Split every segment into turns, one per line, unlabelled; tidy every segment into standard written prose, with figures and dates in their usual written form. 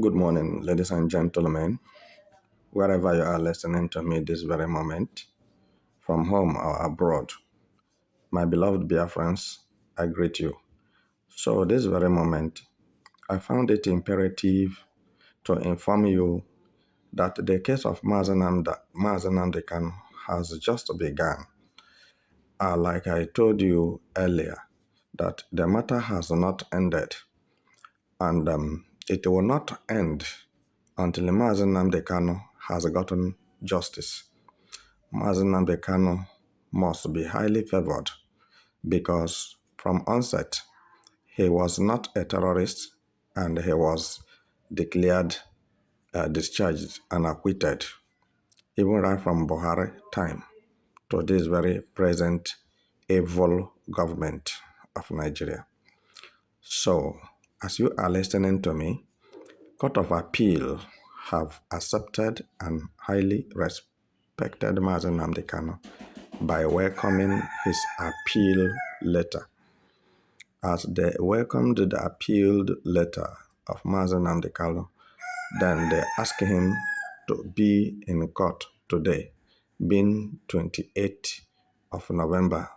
Good morning, ladies and gentlemen, wherever you are listening to me this very moment, from home or abroad. My beloved Biafrans, I greet you. So, this very moment, I found it imperative to inform you that the case of Mazi Kanu has just begun. Like I told you earlier, that the matter has not ended, and it will not end until Mazi Kanu has gotten justice. Mazi Nnamdi Kanu must be highly favored because from onset he was not a terrorist and he was declared discharged and acquitted even right from Buhari time to this very present evil government of Nigeria. So, as you are listening to me, Court of Appeal have accepted and highly respected Mazi Nnamdi Kanu by welcoming his appeal letter. As they welcomed the appealed letter of Mazi Nnamdi Kanu, then they asked him to be in court today, being 28th of November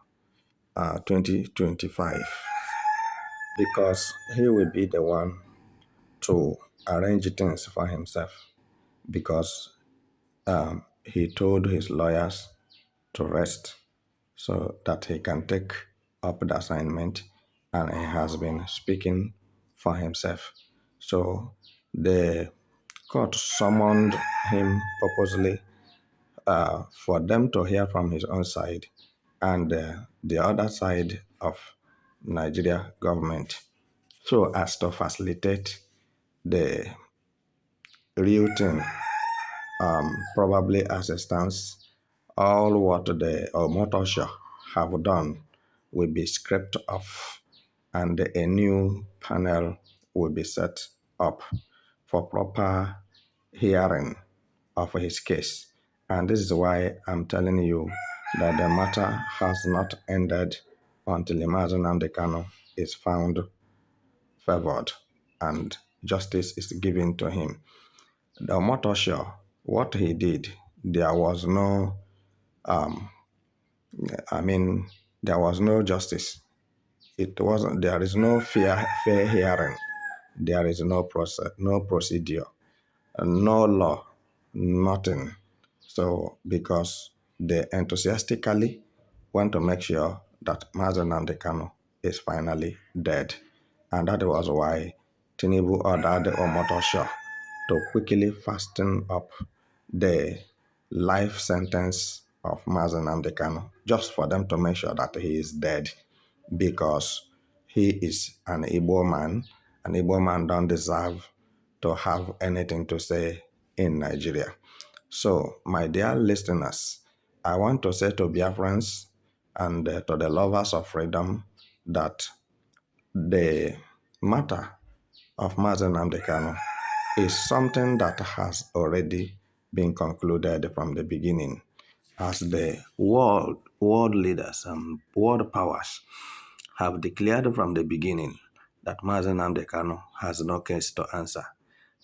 2025, because he will be the one to arrange things for himself, because he told his lawyers to rest so that he can take up the assignment, and he has been speaking for himself. So the court summoned him purposely for them to hear from his own side and the other side of Nigeria government, so as to facilitate the real thing. Probably as it stands, all what the Omotosha have done will be scraped off and a new panel will be set up for proper hearing of his case. And this is why I'm telling you that the matter has not ended until Mazi Nnamdi Kanu is found favored and justice is given to him. The Omotosha, what he did, there was no, there was no justice. It wasn't. There is no fair hearing. There is no process, no procedure, no law, nothing. So because they enthusiastically want to make sure that Mazi Nnamdi Kanu is finally dead, and that was why Tinubu ordered the Omotosha to quickly fasten up the life sentence of Mazi Nnamdi Kanu, just for them to make sure that he is dead, because he is an Igbo man. An Igbo man don't deserve to have anything to say in Nigeria. So, my dear listeners, I want to say to Biafrans and to the lovers of freedom that the matter of Mazi Nnamdi Kanu is something that has already been concluded from the beginning, as the world leaders and world powers have declared from the beginning that Mazi Nnamdi Kanu has no case to answer.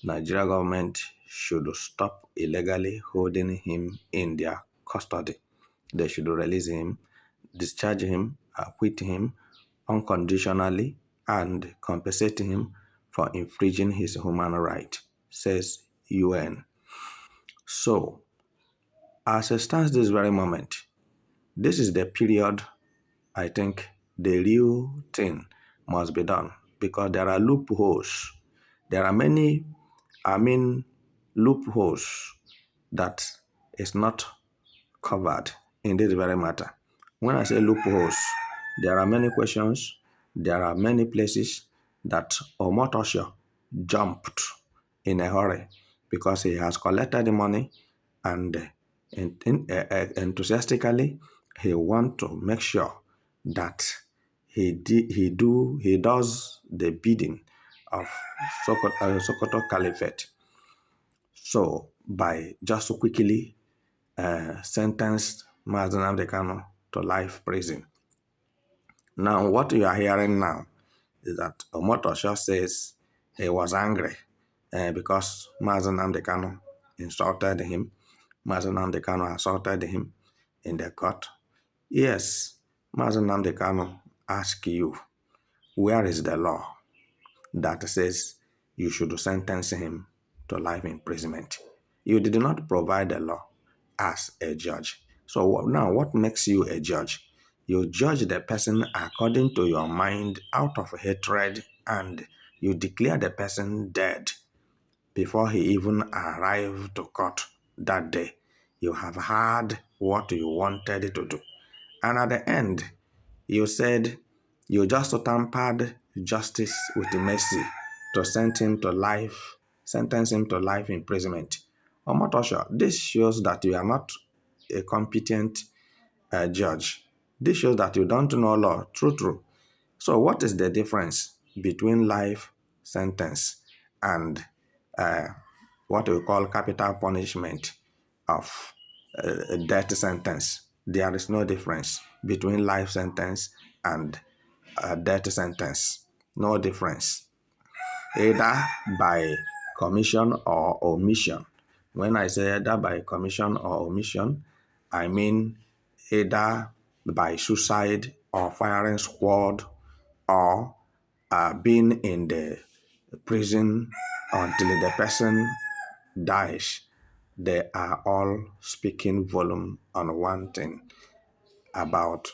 Nigeria government should stop illegally holding him in their custody. They should release him, discharge him, acquit him unconditionally, and compensate him for infringing his human right, says UN. So, as it stands this very moment, this is the period I think the real thing must be done, because there are loopholes. There are many, loopholes that is not covered in this very matter. When I say loopholes, there are many questions, there are many places that Omotosho jumped in a hurry because he has collected the money, and enthusiastically he want to make sure that he does the bidding of Sokoto Caliphate. So by just quickly sentenced Mazi Nnamdi Kanu to life prison. Now, what you are hearing now is that Omotosho says he was angry because Mazi Nnamdi Kanu insulted him. Mazi Nnamdi Kanu assaulted him in the court. Yes, Mazi Nnamdi Kanu ask you, where is the law that says you should sentence him to life imprisonment? You did not provide the law as a judge. So now what makes you a judge? You judge the person according to your mind out of hatred, and you declare the person dead before he even arrived to court that day. You have had what you wanted to do. And at the end, you said you just tampered justice with mercy to sentence him to life imprisonment. Omotosha, this shows that you are not a competent judge. This shows that you don't know law. True. So what is the difference between life sentence and uh, what we call capital punishment of death sentence? There is no difference between life sentence and death sentence. No difference. Either by commission or omission. When I say either by commission or omission, I mean either by suicide or firing squad or being in the prison until the person dies. They are all speaking volume on one thing about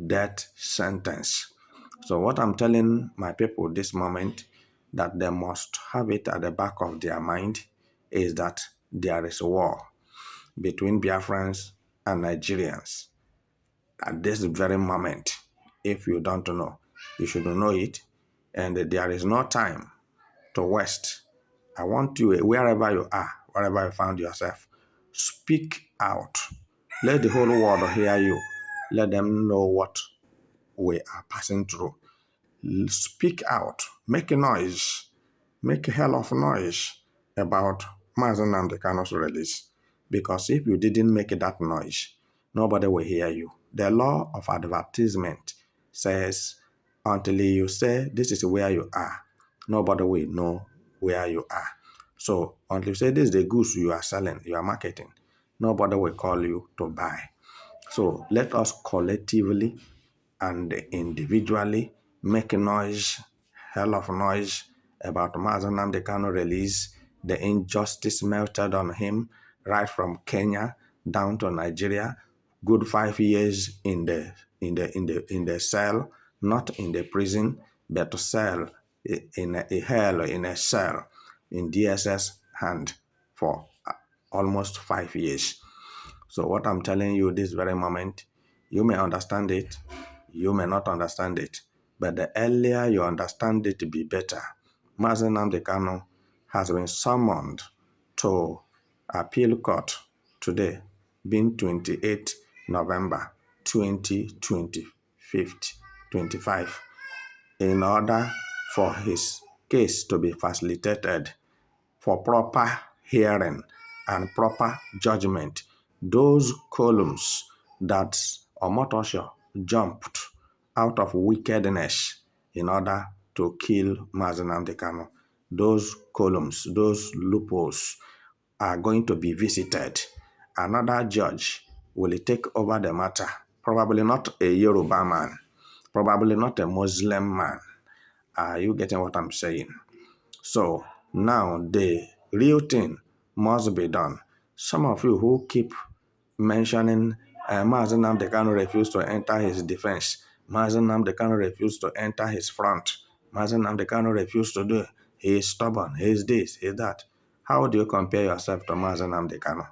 death sentence. So what I'm telling my people this moment, that they must have it at the back of their mind, is that there is a war between Biafrans and Nigerians at this very moment. If you don't know, you should know it, and there is no time to waste. I want you, wherever you are, wherever you found yourself, speak out. Let the whole world hear you. Let them know what we are passing through. Speak out. Make a noise. Make a hell of a noise about Mazi Nnamdi Kanu's release. Because if you didn't make that noise, nobody will hear you. The law of advertisement says until you say this is where you are, nobody will know where you are. So until you say this is the goods you are selling, you are marketing, nobody will call you to buy. So let us collectively and individually make noise, hell of noise about Mazi Nnamdi Kanu release, the injustice melted on him right from Kenya down to Nigeria, good 5 years in the cell, not in the prison, but cell in a hell in a cell in DSS hand for almost 5 years. So what I'm telling you this very moment, you may understand it, you may not understand it, but the earlier you understand it, to be better. Mazi Nnamdi Kanu has been summoned to appeal court today, being 28 November 2025, in order for his case to be facilitated for proper hearing and proper judgment. Those columns that Omotosho jumped out of wickedness in order to kill Mazi Nnamdi Kanu, those columns, those loopholes are going to be visited. Another judge will take over the matter, probably not a Yoruba man, probably not a Muslim man. Are you getting what I'm saying? So now the real thing must be done. Some of you who keep mentioning Mazi Nnamdi Kanu refused to enter his defense, Mazi Nnamdi Kanu refused to enter his front, Mazi Nnamdi Kanu refused to do, he is stubborn, he is this, he is that. How do you compare yourself to Mazi Nnamdi Kanu?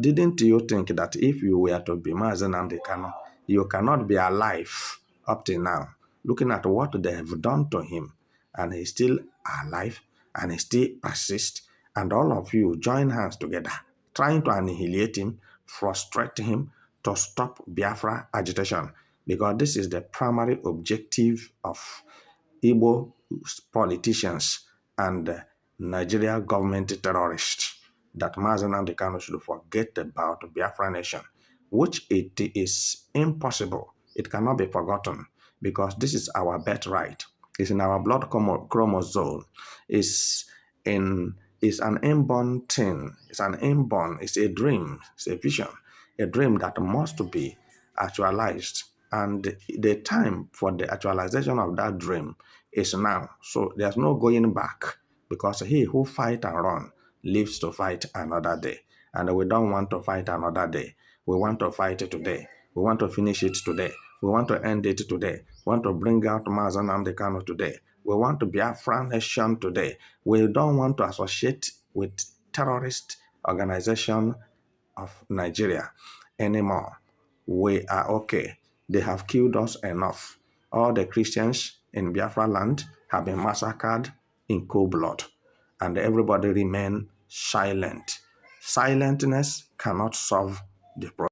Didn't you think that if you were to be Mazi Nnamdi Kanu, you cannot be alive up till now, looking at what they have done to him, and he's still alive, and he still persists, and all of you join hands together, trying to annihilate him, frustrate him, to stop Biafra agitation, because this is the primary objective of Igbo politicians and Nigeria government terrorists, that Mazi Nnamdi Kanu should forget about Biafra nation, which it is impossible. It cannot be forgotten, because this is our birthright. It's in our blood chromosome. It's in is an inborn thing. It's an inborn, it's a dream, it's a vision, a dream that must be actualized. And the time for the actualization of that dream is now. So there's no going back, because he who fight and run lives to fight another day. And we don't want to fight another day. We want to fight it today. We want to finish it today. We want to end it today. We want to bring out Mazi Nnamdi Kanu today. We want to Biafra nation today. We don't want to associate with terrorist organization of Nigeria anymore. We are okay. They have killed us enough. All the Christians in Biafra land have been massacred in cold blood, and everybody remain silent. Silentness cannot solve the problem.